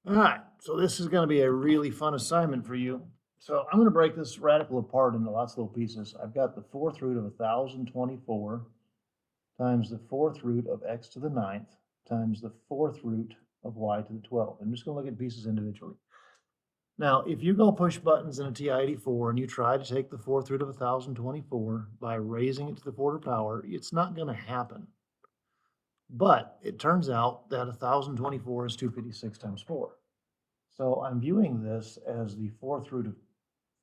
All right, so this is going to be a really fun assignment for you. So I'm going to break this radical apart into lots of little pieces. I've got the fourth root of 1,024 times the fourth root of x to the ninth times the fourth root of y to the 12th. I'm just going to look at pieces individually. Now, if you go push buttons in a TI-84 and you try to take the fourth root of 1,024 by raising it to the quarter power, it's not going to happen. But it turns out that 1,024 is 256 times 4. So I'm viewing this as the fourth root of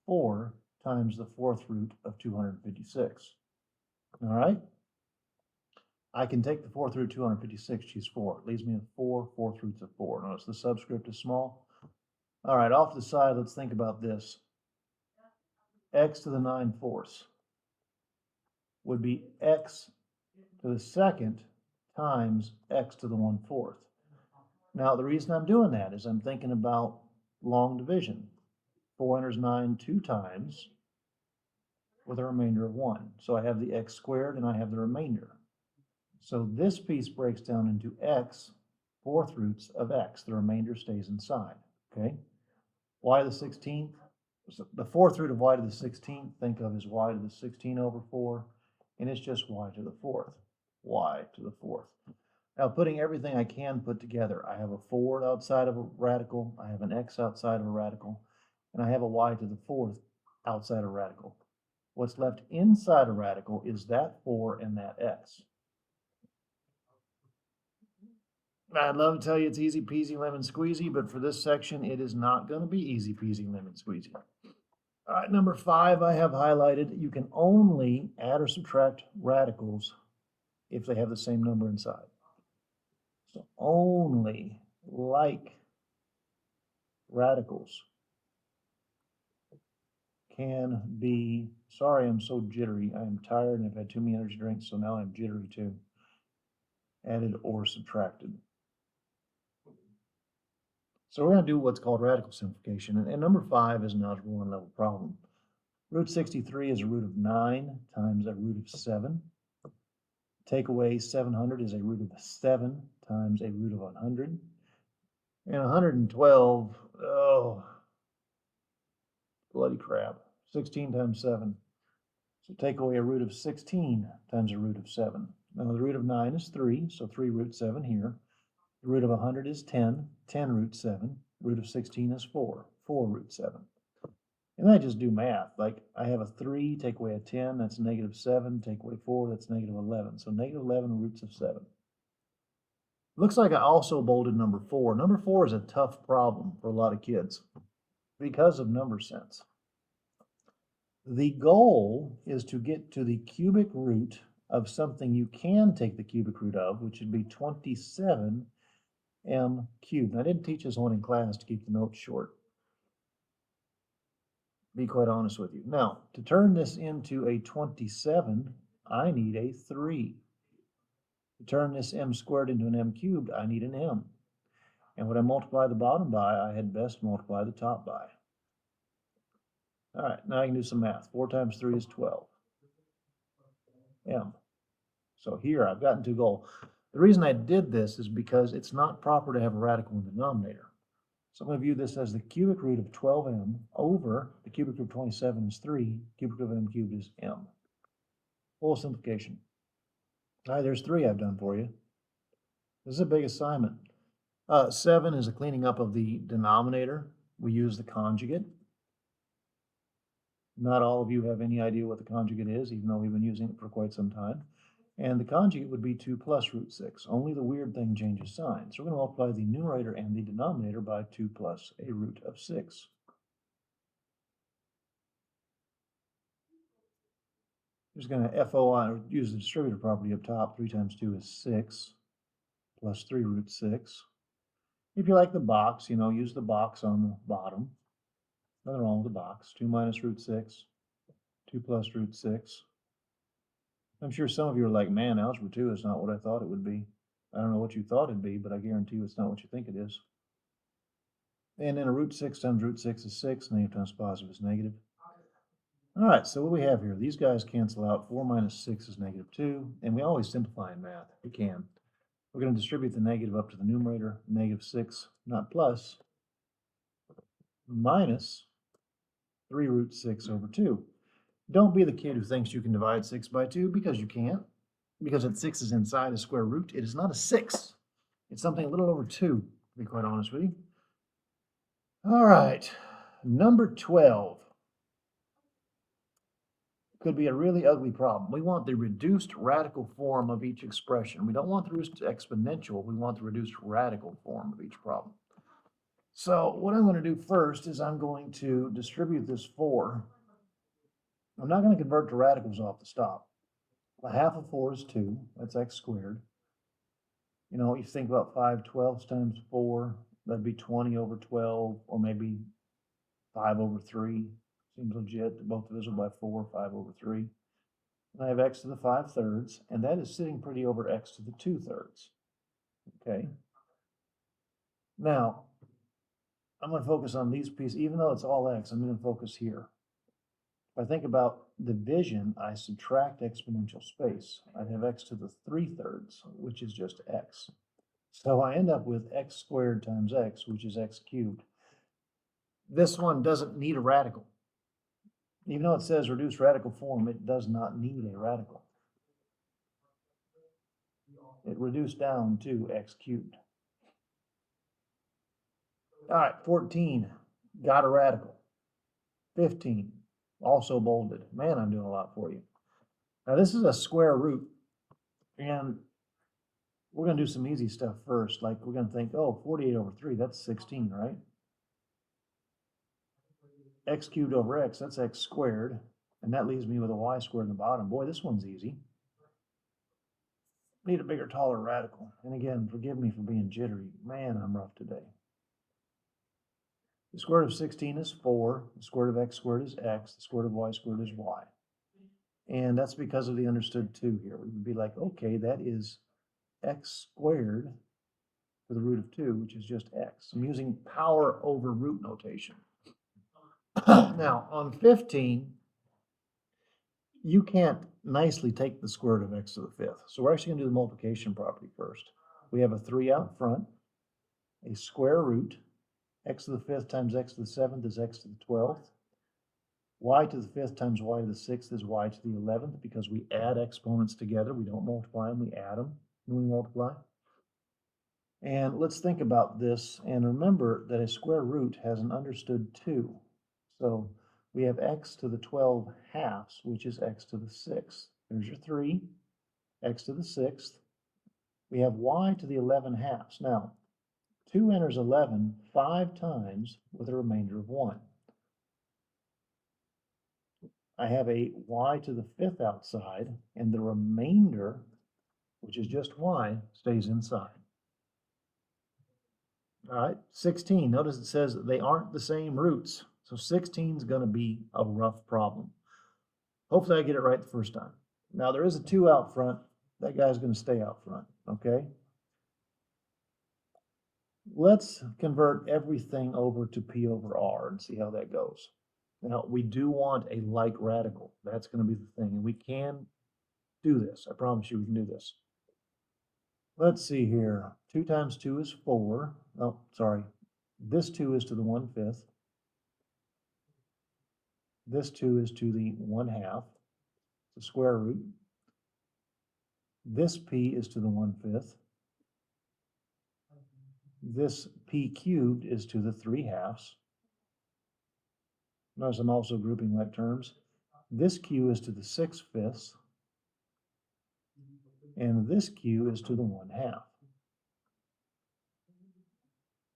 4 times the fourth root of 256. All right? I can take the fourth root of 256, choose 4. It leaves me with 4 fourth roots of 4. Notice the subscript is small. All right, off to the side, let's think about this. X to the 9/4 would be x to the second times x to the 1/4. Now, the reason I'm doing that is I'm thinking about long division. 4 enters 9 2 times with a remainder of 1. So I have the x squared and I have the remainder. So this piece breaks down into x fourth roots of x. The remainder stays inside, okay? Y to the 16th, so the fourth root of y to the 16th, think of as y to the 16 over 4, and it's just y to the fourth, y to the fourth. Now, putting everything I can put together, I have a 4 outside of a radical, I have an x outside of a radical, and I have a y to the fourth outside a radical. What's left inside a radical is that 4 and that x. I'd love to tell you it's easy peasy lemon squeezy, but for this section, it is not going to be easy peasy lemon squeezy. All right, number 5 I have highlighted. You can only add or subtract radicals if they have the same number inside. So only like radicals can be, sorry, I'm so jittery. I'm tired and I've had too many energy drinks, so now I'm jittery too. Added or subtracted. So we're going to do what's called radical simplification. And number 5 is an algebra 1 level problem. Root 63 is a root of 9 times a root of 7. Take away 700 is a root of 7 times a root of 100. And 112, oh, bloody crap. 16 times 7. So take away a root of 16 times a root of 7. Now the root of 9 is 3, so 3 root 7 here. The root of 100 is 10, 10 root 7. Root of 16 is 4, 4 root 7. And I just do math. Like I have a 3, take away a 10, that's negative 7, take away 4, that's negative 11. So negative 11 roots of 7. Looks like I also bolded number 4. Number 4 is a tough problem for a lot of kids because of number sense. The goal is to get to the cubic root of something you can take the cubic root of, which would be 27 m cubed. And I didn't teach this one in class to keep the notes short. Be quite honest with you. Now, to turn this into a 27, I need a 3. To turn this m squared into an m cubed, I need an m. And when I multiply the bottom by, I had best multiply the top by. All right, now I can do some math. 4 times 3 is 12 m. So here I've gotten to goal. The reason I did this is because it's not proper to have a radical in the denominator. So I'm going to view this as the cubic root of 12m over the cubic root of 27 is 3, cubic root of m cubed is m. Full simplification. All right, there's 3 I've done for you. This is a big assignment. 7 is a cleaning up of the denominator. We use the conjugate. Not all of you have any idea what the conjugate is, even though we've been using it for quite some time. And the conjugate would be 2 plus root 6. Only the weird thing changes sign. So we're going to multiply the numerator and the denominator by 2 plus a root of 6. We're just going to FOI, or use the distributive property up top. 3 times 2 is 6, plus 3 root 6. If you like the box, use the box on the bottom. Nothing wrong with the box. 2 minus root 6, 2 plus root 6. I'm sure some of you are like, man, algebra 2 is not what I thought it would be. I don't know what you thought it'd be, but I guarantee you it's not what you think it is. And then a root 6 times root 6 is 6. Negative times positive is negative. All right, so what do we have here? These guys cancel out. 4 minus 6 is negative 2. And we always simplify in math if we can. We're going to distribute the negative up to the numerator. Negative 6, not plus, minus 3 root 6 over 2. Don't be the kid who thinks you can divide 6 by 2 because you can't. Because that 6 is inside a square root, it is not a 6. It's something a little over 2, to be quite honest with you. All right, number 12 could be a really ugly problem. We want the reduced radical form of each expression. We don't want the reduced exponential. We want the reduced radical form of each problem. So what I'm going to do first is I'm going to distribute this 4. I'm not going to convert to radicals off the stop. A half of 4 is 2. That's x squared. You know, you think about 5/12 times 4, that'd be 20 over 12, or maybe 5 over 3. Seems legit. Both divisible by 4, 5 over 3. And I have x to the 5/3, and that is sitting pretty over x to the 2/3. Okay. Now, I'm going to focus on these pieces. Even though it's all x, I'm going to focus here. If I think about division, I subtract exponential space. I have x to the 3/3, which is just x. So I end up with x squared times x, which is x cubed. This one doesn't need a radical. Even though it says reduced radical form, it does not need a radical. It reduced down to x cubed. All right, 14, got a radical. 15, also bolded. Man, I'm doing a lot for you. Now this is a square root, and we're going to do some easy stuff first. Like we're going to think, oh, 48 over 3, that's 16, right? X cubed over x, that's x squared. And that leaves me with a y squared in the bottom. Boy, this one's easy. Need a bigger, taller radical. And again, forgive me for being jittery. Man, I'm rough today. The square root of 16 is 4. The square root of x squared is x. The square root of y squared is y. And that's because of the understood 2 here. We would be like, okay, that is x squared to the root of 2, which is just x. I'm using power over root notation. Now, on 15, you can't nicely take the square root of x to the 5th. So we're actually going to do the multiplication property first. We have a 3 out front, a square root. X to the 5th times x to the 7th is x to the 12th. Y to the 5th times y to the 6th is y to the 11th, because we add exponents together. We don't multiply them, we add them when we multiply. And let's think about this, and remember that a square root has an understood 2. So we have x to the 12 halves, which is x to the 6th. There's your 3, x to the 6th. We have y to the 11 halves. Now, 2 enters 11 5 times with a remainder of 1. I have a y to the 5th outside, and the remainder, which is just y, stays inside. All right, 16. Notice it says they aren't the same roots. So 16 is going to be a rough problem. Hopefully I get it right the first time. Now there is a 2 out front. That guy's going to stay out front, okay? Let's convert everything over to P over R and see how that goes. Now, we do want a like radical. That's going to be the thing. And we can do this. I promise you we can do this. Let's see here. 2 times 2 is 4. Oh, sorry. This 2 is to the 1/5. This 2 is to the 1/2. The square root. This P is to the 1/5. This P cubed is to the 3/2. Notice I'm also grouping like terms. This Q is to the 6/5. And this Q is to the 1/2.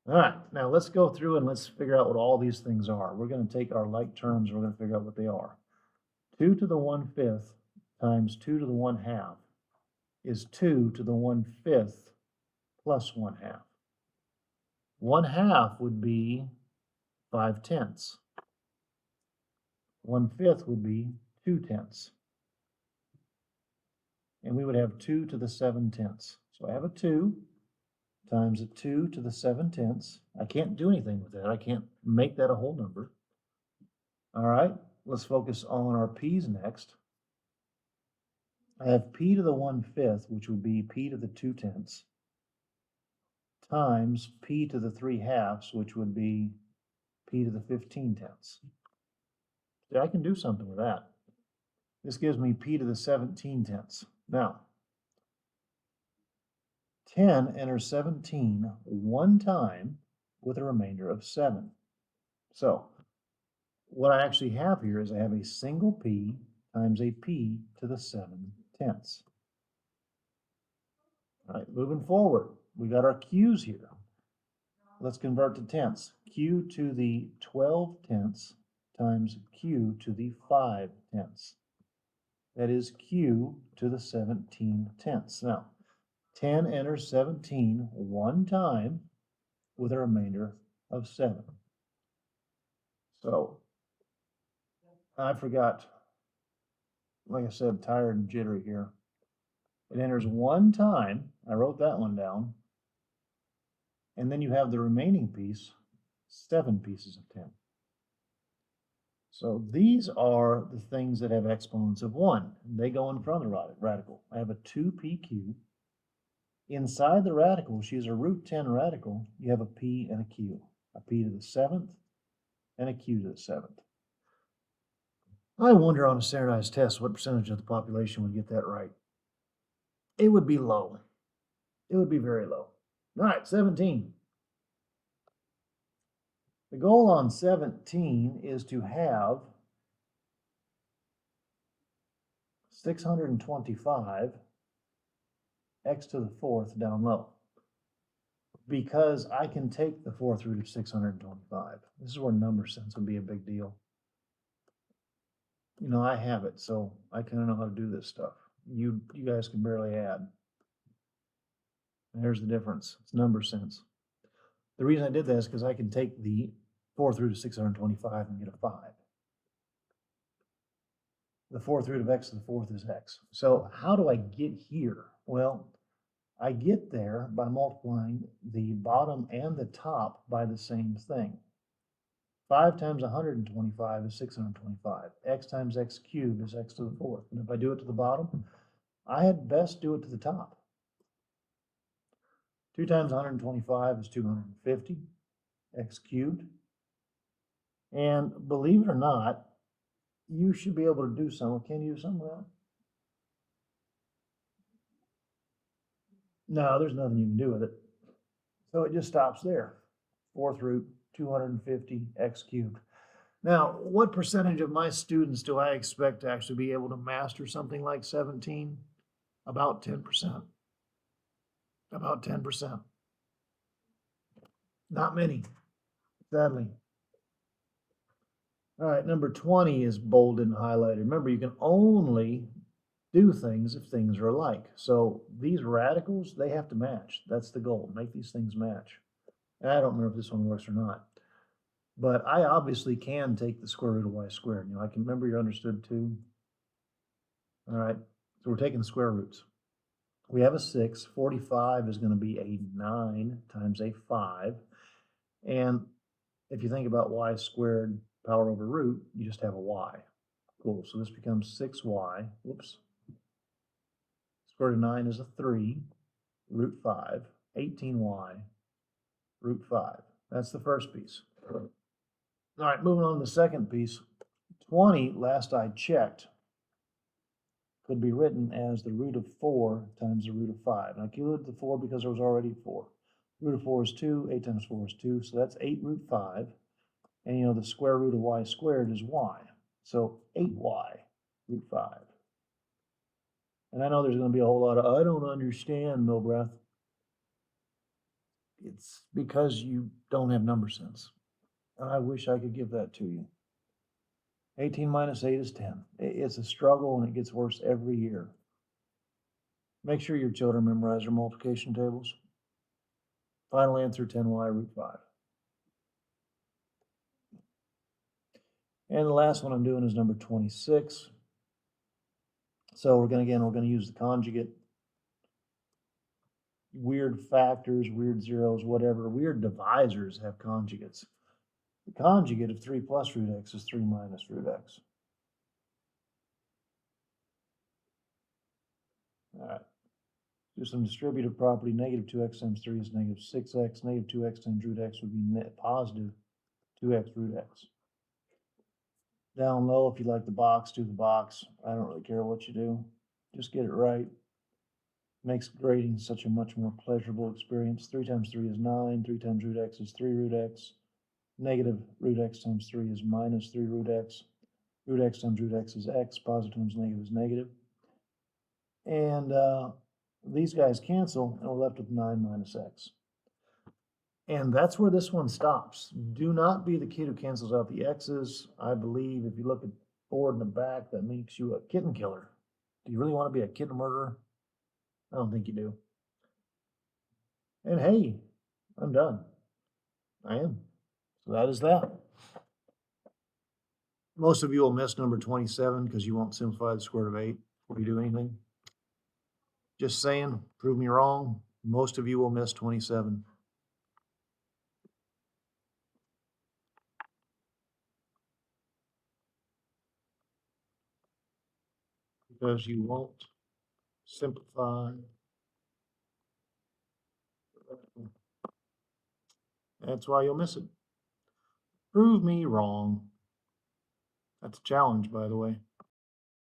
All right, now let's go through and let's figure out what all these things are. We're going to take our like terms, we're going to figure out what they are. 2 to the 1/5 times 2 to the 1/2 is 2 to the 1/5 plus 1/2. 1/2 would be 5/10. 1/5 would be 2/10. And we would have 2 to the 7/10. So I have a 2 times a 2 to the 7/10. I can't do anything with that. I can't make that a whole number. All right, let's focus on our p's next. I have p to the 1/5, which would be p to the 2/10, times p to the 3/2, which would be p p to the 15 tenths. See, I can do something with that. This gives me p to the 17 tenths. Now, 10 enters 17 one time with a remainder of 7. So, what I actually have here is I have a single p times a p to the 7 tenths. All right, moving forward, we got our q's here. Let's convert to tenths. Q to the 12 tenths times q to the 5 tenths. That is q to the 17 tenths. Now, 10 enters 17 one time with a remainder of 7. So, I forgot, like I said, tired and jittery here. It enters one time. I wrote that one down. And then you have the remaining piece, 7 pieces of 10. So these are the things that have exponents of 1. They go in front of the radical. I have a 2pq. Inside the radical, which is a root 10 radical, you have a p and a q. A p to the 7th and a q to the 7th. I wonder on a standardized test what percentage of the population would get that right. It would be low. It would be very low. All right, 17. The goal on 17 is to have 625 x to the 4th down low, because I can take the 4th root of 625. This is where number sense would be a big deal. You know, I have it, so I kind of know how to do this stuff. You guys can barely add. There's the difference. It's number sense. The reason I did that is because I can take the 4th root of 625 and get a 5. The 4th root of x to the 4th is x. So how do I get here? Well, I get there by multiplying the bottom and the top by the same thing. 5 times 125 is 625. X times x cubed is x to the 4th. And if I do it to the bottom, I had best do it to the top. 2 times 125 is 250, x cubed. And believe it or not, you should be able to do some. Can you do some of that? No, there's nothing you can do with it. So it just stops there. 4th root, 250 x cubed. Now, what percentage of my students do I expect to actually be able to master something like 17? About 10%. About 10%. Not many, sadly. All right, number 20 is bolded and highlighted. Remember, you can only do things if things are alike. So these radicals, they have to match. That's the goal, make these things match. And I don't remember if this one works or not. But I obviously can take the square root of y squared. You know, I can remember you understood 2. All right, so we're taking the square roots. We have a 6. 45 is going to be a 9 times a 5. And if you think about y squared power over root, you just have a y. Cool, so this becomes 6y. Whoops. Square root of 9 is a 3. Root 5. 18y. Root 5. That's the first piece. All right, moving on to the second piece. 20, last I checked, could be written as the root of 4 times the root of 5. And I included the 4 because there was already 4. Root of 4 is 2. 8 times 4 is 2. So that's 8 root 5. And you know, the square root of y squared is y. So 8y root 5. And I know there's going to be a whole lot of, I don't understand, Milbrath. It's because you don't have number sense. And I wish I could give that to you. 18 minus 8 is 10. It's a struggle, and it gets worse every year. Make sure your children memorize their multiplication tables. Final answer, 10y root 5. And the last one I'm doing is number 26. So we're going to use the conjugate. Weird factors, weird zeros, whatever. Weird divisors have conjugates. The conjugate of 3 plus root x is 3 minus root x. All right. Do some distributive property. Negative 2x times 3 is negative 6x. Negative 2x times root x would be net positive 2x root x. Down low, if you like the box, do the box. I don't really care what you do. Just get it right. Makes grading such a much more pleasurable experience. 3 times 3 is 9. 3 times root x is 3 root x. Negative root x times 3 is minus 3 root x. Root x times root x is x. Positive times negative is negative. And these guys cancel, and we're left with 9 minus x. And that's where this one stops. Do not be the kid who cancels out the x's. I believe if you look at the board in the back, that makes you a kitten killer. Do you really want to be a kitten murderer? I don't think you do. And hey, I'm done. I am. So that is that. Most of you will miss number 27 because you won't simplify the square root of 8 before you do anything. Just saying, prove me wrong. Most of you will miss 27. Because you won't simplify. That's why you'll miss it. Prove me wrong. That's a challenge, by the way.